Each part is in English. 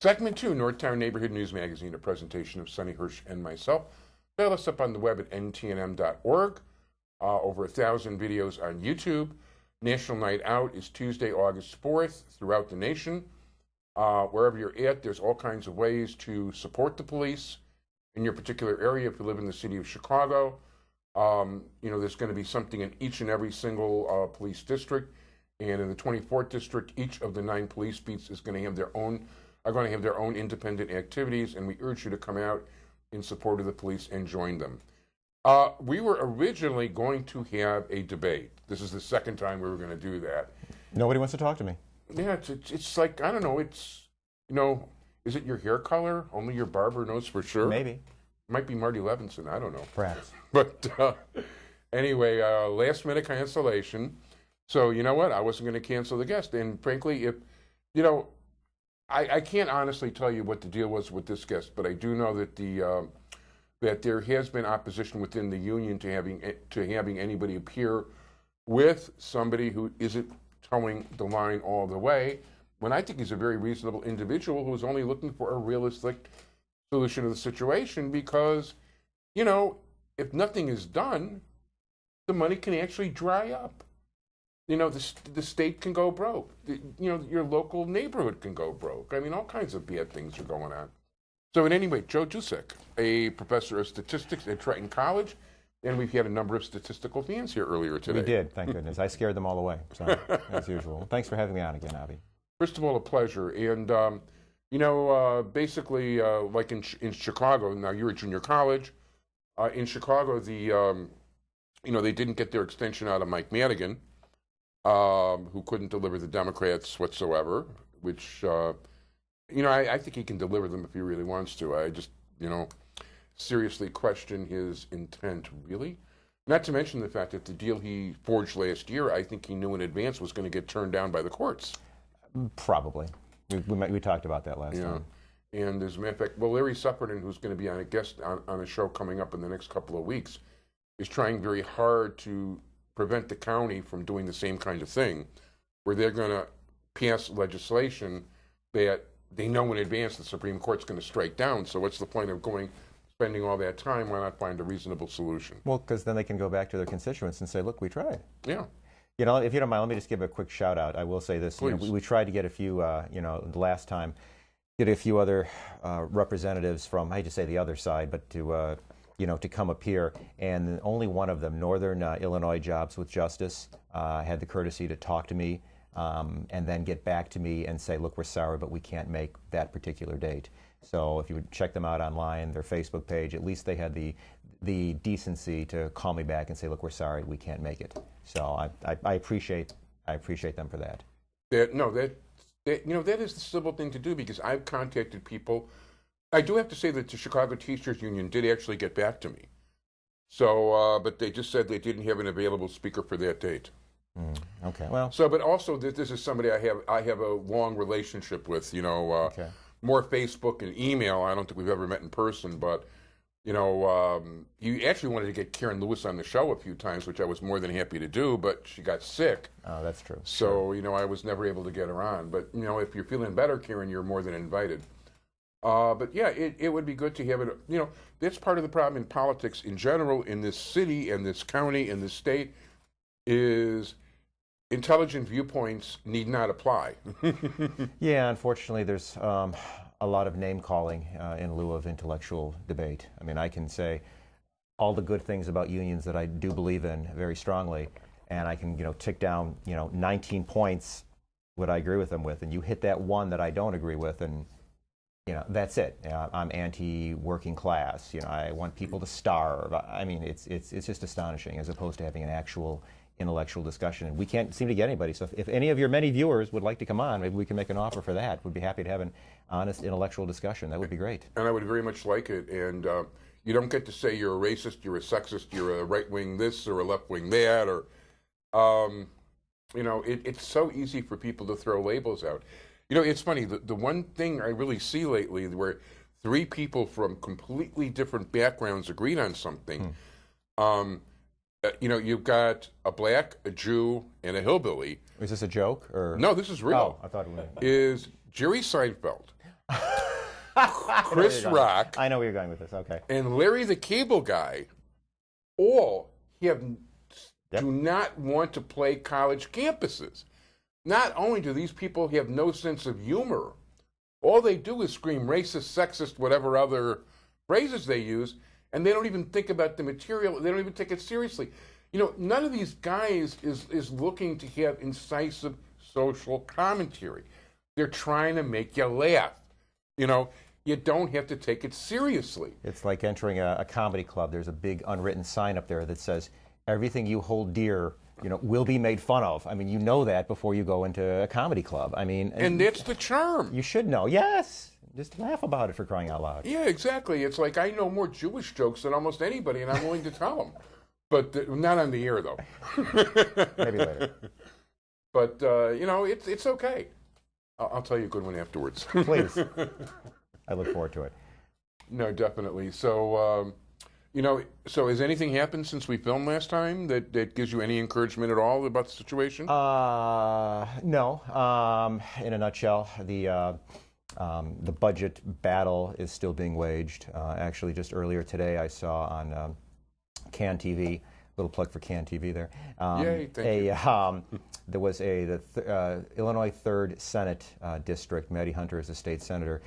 Segment 2, Northtown Neighborhood News Magazine, a presentation of Sonny Hirsch and myself. Dial us up on the web at ntnm.org. Over 1,000 videos on YouTube. National Night Out is Tuesday, August 4th throughout the nation. Wherever you're at, there's all kinds of ways to support the police in your particular area. If you live in the city of Chicago, there's going to be something in each and every single police district. And in the 24th district, each of the 9 police beats is going to have their own independent activities, and we urge you to come out in support of the police and join them. We were originally going to have a debate. This is the second time we were going to do that. Nobody wants to talk to me. Yeah, it's like, I don't know, is it your hair color? Only your barber knows for sure. Maybe. Might be Marty Levinson, I don't know. Perhaps. But anyway, last minute cancellation. So you know what? I wasn't going to cancel the guest. And frankly, I can't honestly tell you what the deal was with this guest, but I do know that that there has been opposition within the union to having anybody appear with somebody who isn't towing the line all the way, when I think he's a very reasonable individual who is only looking for a realistic solution to the situation, because, if nothing is done, the money can actually dry up. The state can go broke. Your local neighborhood can go broke. I mean, all kinds of bad things are going on. So at any rate, Joe Dusek, a professor of statistics at Triton College, and we've had a number of statistical fans here earlier today. We did, thank goodness. I scared them all away, so, as usual. Thanks for having me on again, Avi. First of all, a pleasure. And, basically, like in Chicago, now you're at junior college. In Chicago, they didn't get their extension out of Mike Madigan, who couldn't deliver the Democrats whatsoever, which, I think he can deliver them if he really wants to. I just, seriously question his intent, really. Not to mention the fact that the deal he forged last year, I think he knew in advance was going to get turned down by the courts. Probably. We talked about that last time. And as a matter of fact, Larry Supperton, who's going to be on a show coming up in the next couple of weeks, is trying very hard to prevent the county from doing the same kind of thing, where they're going to pass legislation that they know in advance the Supreme Court's going to strike down. So what's the point of spending all that time? Why not find a reasonable solution? Well, because then they can go back to their constituents and say, look, we tried. Yeah. If you don't mind, let me just give a quick shout out. I will say this. We tried to get a few, the last time, get a few other representatives from, I hate to say the other side, but to come up here. And only one of them, Northern Illinois Jobs with Justice, had the courtesy to talk to me and then get back to me and say, look, we're sorry, but we can't make that particular date. So if you would check them out online, their Facebook page, at least they had the decency to call me back and say, look, we're sorry, we can't make it. So I appreciate them for that. That is the civil thing to do, because I've contacted people. I do have to say that the Chicago Teachers Union did actually get back to me. So, but they just said they didn't have an available speaker for that date. Okay, well. So, but also this is somebody I have a long relationship with. Okay. More Facebook and email. I don't think we've ever met in person, but you actually wanted to get Karen Lewis on the show a few times, which I was more than happy to do, but she got sick. Oh, that's true. So, I was never able to get her on. But, if you're feeling better, Karen, you're more than invited. But yeah, it would be good to have it. That's part of the problem in politics in general, in this city and this county and this state, is intelligent viewpoints need not apply. Yeah, unfortunately, there's a lot of name calling in lieu of intellectual debate. I mean, I can say all the good things about unions that I do believe in very strongly, and I can tick down 19 points what I agree with them with, and you hit that one that I don't agree with, and that's it. I'm anti-working class. I want people to starve. I mean, it's just astonishing, as opposed to having an actual intellectual discussion. And we can't seem to get anybody. So if any of your many viewers would like to come on, maybe we can make an offer for that. We'd be happy to have an honest intellectual discussion. That would be great. And I would very much like it. And you don't get to say you're a racist, you're a sexist, you're a right-wing this or a left-wing that, or it's so easy for people to throw labels out. It's funny, the one thing I really see lately where 3 people from completely different backgrounds agreed on something, you've got a black, a Jew, and a hillbilly. Is this a joke? Or? No, this is real. Oh, I thought it was. Is Jerry Seinfeld. Chris Rock, I know where you're going with this. Okay. and Larry the Cable Guy all do not want to play college campuses. Not only do these people have no sense of humor, all they do is scream racist, sexist, whatever other phrases they use, and they don't even think about the material. They don't even take it seriously. You know, none of these guys is looking to have incisive social commentary. They're trying to make you laugh. You know, you don't have to take it seriously. It's like entering a comedy club. There's a big unwritten sign up there that says, everything you hold dear, you know, will be made fun of. I mean, you know that before you go into a comedy club. I mean, and that's the charm. You should know. Yes. Just laugh about it, for crying out loud. Yeah, exactly. It's like I know more Jewish jokes than almost anybody, and I'm willing to tell them. But not on the air, though. Maybe later. But, you know, it's okay. I'll tell you a good one afterwards. Please. I look forward to it. No, definitely. So, you know, so has anything happened since we filmed last time that gives you any encouragement at all about the situation? No. In a nutshell, the budget battle is still being waged. Actually, just earlier today, I saw on CAN TV, little plug for CAN TV there. Yay, thank you. There was the Illinois 3rd Senate District, Maddie Hunter is the state senator.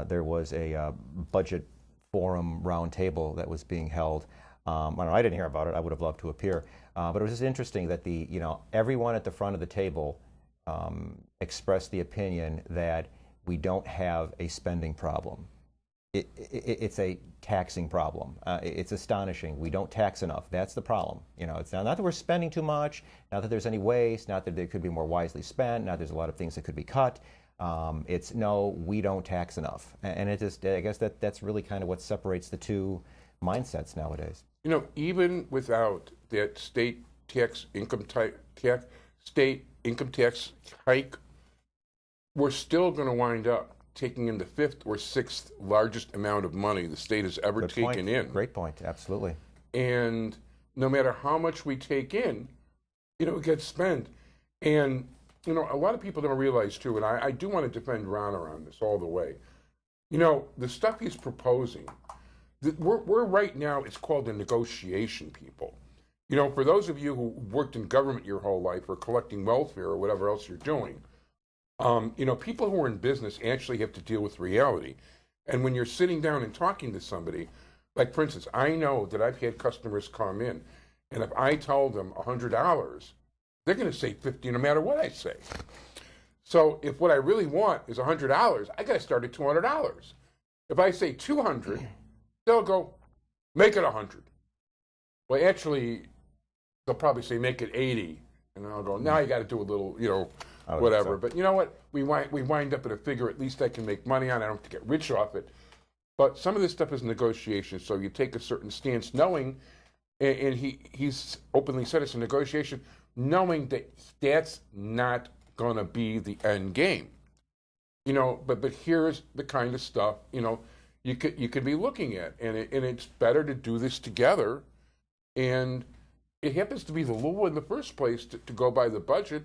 There was a budget forum roundtable that was being held. I didn't hear about it. I would have loved to appear. But it was just interesting that everyone at the front of the table expressed the opinion that we don't have a spending problem. It's a taxing problem. It's astonishing. We don't tax enough. That's the problem. You know, it's not that we're spending too much, not that there's any waste, not that they could be more wisely spent, not that there's a lot of things that could be cut. It's no, we don't tax enough. And it just, I guess that's really kind of what separates the two mindsets nowadays. You know, even without that state income tax hike, we're still going to wind up taking in the 5th or 6th largest amount of money the state has ever taken in. Great point, absolutely. And no matter how much we take in, you know, it gets spent. And, you know, a lot of people don't realize, too, and I do want to defend Ron on this all the way. You know, the stuff he's proposing, we're right now, it's called a negotiation, people. You know, for those of you who worked in government your whole life or collecting welfare or whatever else you're doing, you know, people who are in business actually have to deal with reality. And when you're sitting down and talking to somebody, like, for instance, I know that I've had customers come in, and if I tell them $100, they're going to say $50 no matter what I say. So if what I really want is $100, I got to start at $200. If I say $200, they'll go, make it $100. Well, actually, they'll probably say, make it $80. And I'll go, now you got to do a little, you know, whatever. So. But you know what? We wind up at a figure at least I can make money on. I don't have to get rich off it. But some of this stuff is negotiation. So you take a certain stance knowing, and he's openly said it's a negotiation, knowing that that's not going to be the end game. You know, but here's the kind of stuff, you know, you could be looking at. And it's better to do this together. And it happens to be the law in the first place to go by the budget.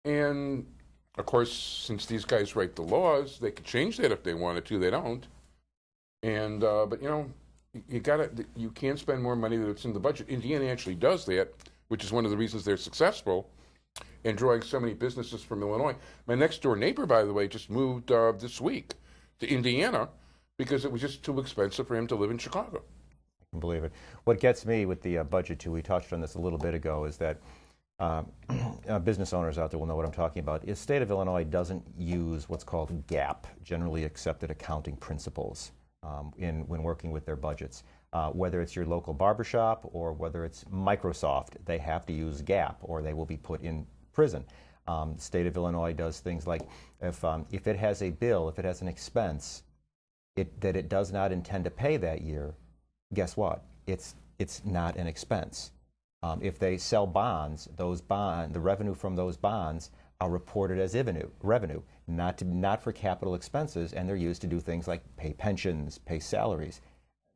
And, of course, since these guys write the laws, they could change that if they wanted to. They don't. And but, you know, you can't spend more money than it's in the budget. Indiana actually does that, which is one of the reasons they're successful in drawing so many businesses from Illinois. My next-door neighbor, by the way, just moved this week to Indiana because it was just too expensive for him to live in Chicago. I can believe it. What gets me with the budget, too, we touched on this a little bit ago, is that business owners out there will know what I'm talking about. The state of Illinois doesn't use what's called GAAP, generally accepted accounting principles, when working with their budgets. Whether it's your local barbershop or whether it's Microsoft, they have to use GAAP or they will be put in prison. The state of Illinois does things like if it has a bill, if it has an expense that it does not intend to pay that year, guess what? It's not an expense. If they sell bonds, the revenue from those bonds are reported as revenue, not for capital expenses, and they're used to do things like pay pensions, pay salaries.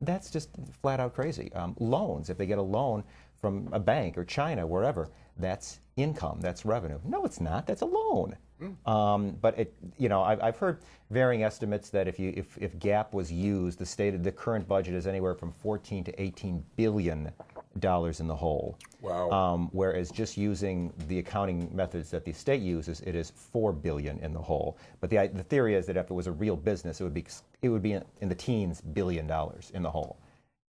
That's just flat out crazy. Loans, if they get a loan from a bank or China, wherever, that's income, that's revenue. No, it's not. That's a loan. But I've heard varying estimates that if GAP was used, the current budget is anywhere from 14 to 18 billion dollars in the hole. Wow. Whereas just using the accounting methods that the state uses, it is 4 billion in the hole. But the theory is that if it was a real business, it would be in the teens billion dollars in the hole.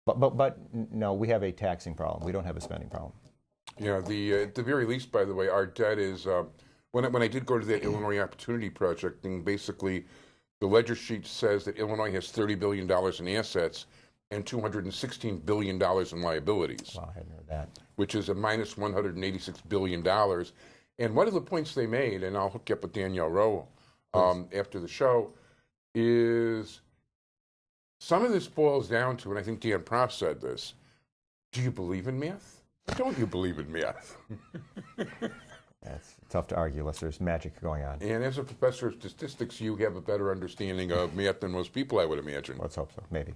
But no, we have a taxing problem. We don't have a spending problem. Yeah, at the very least, by the way, our debt is, when I did go to that Illinois Opportunity Project thing, basically the ledger sheet says that Illinois has $30 billion in assets and $216 billion in liabilities. Wow, I hadn't heard that. Which is a minus $186 billion. And one of the points they made, and I'll hook you up with Danielle Rowe after the show, is some of this boils down to, and I think Dan Proft said this, do you believe in math? Or don't you believe in math? It's tough to argue unless there's magic going on. And as a professor of statistics, you have a better understanding of math than most people, I would imagine. Let's hope so, maybe.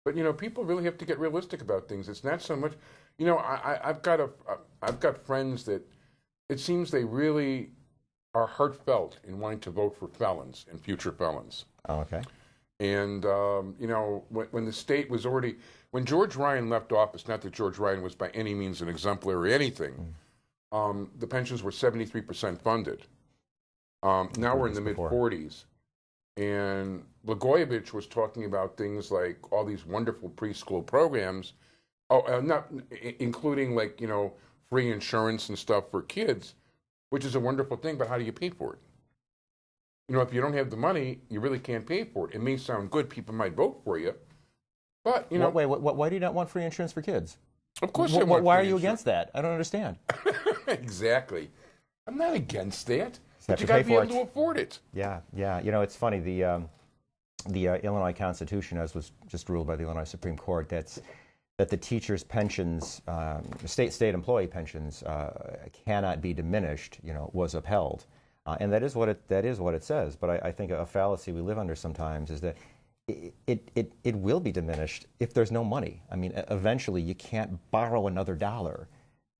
But people really have to get realistic about things. It's not so much, I've got friends that it seems they really are heartfelt in wanting to vote for felons and future felons. Oh, okay. And when the state was already, when George Ryan left office, not that George Ryan was by any means an exemplar or anything, the pensions were 73% funded. Now we're in the mid-40s. And Blagojevich was talking about things like all these wonderful preschool programs, including free insurance and stuff for kids, which is a wonderful thing, but how do you pay for it? If you don't have the money, you really can't pay for it. It may sound good, people might vote for you, but Wait, why do you not want free insurance for kids? Of course, why are you against that? I don't understand. Exactly. I'm not against that. But Have you to got pay to be for able to afford it. Yeah. It's funny. The Illinois Constitution, as was just ruled by the Illinois Supreme Court, that the teachers' pensions, state employee pensions, cannot be diminished. Was upheld, and that is what it says. But I think a fallacy we live under sometimes is that it will be diminished if there's no money. I mean, eventually you can't borrow another dollar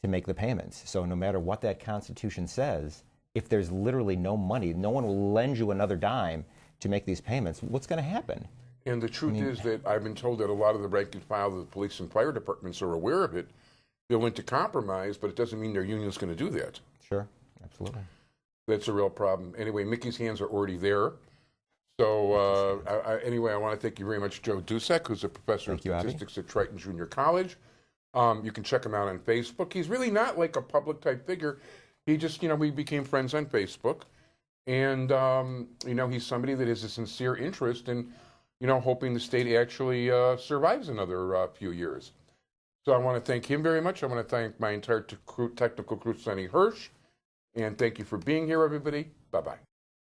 to make the payments. So no matter what that Constitution says, if there's literally no money, no one will lend you another dime to make these payments. What's going to happen? And the truth is that I've been told that a lot of the rank and file of the police and fire departments are aware of it. They're willing to compromise, but it doesn't mean their union's going to do that. Sure, absolutely. That's a real problem. Anyway, Mickey's hands are already there. So anyway, I want to thank you very much, Joe Dusek, who's a professor of statistics at Triton Junior College. You can check him out on Facebook. He's really not like a public type figure. He just, we became friends on Facebook. And, he's somebody that has a sincere interest in, hoping the state actually survives another few years. So I want to thank him very much. I want to thank my entire technical crew, Sonny Hirsch. And thank you for being here, everybody. Bye-bye.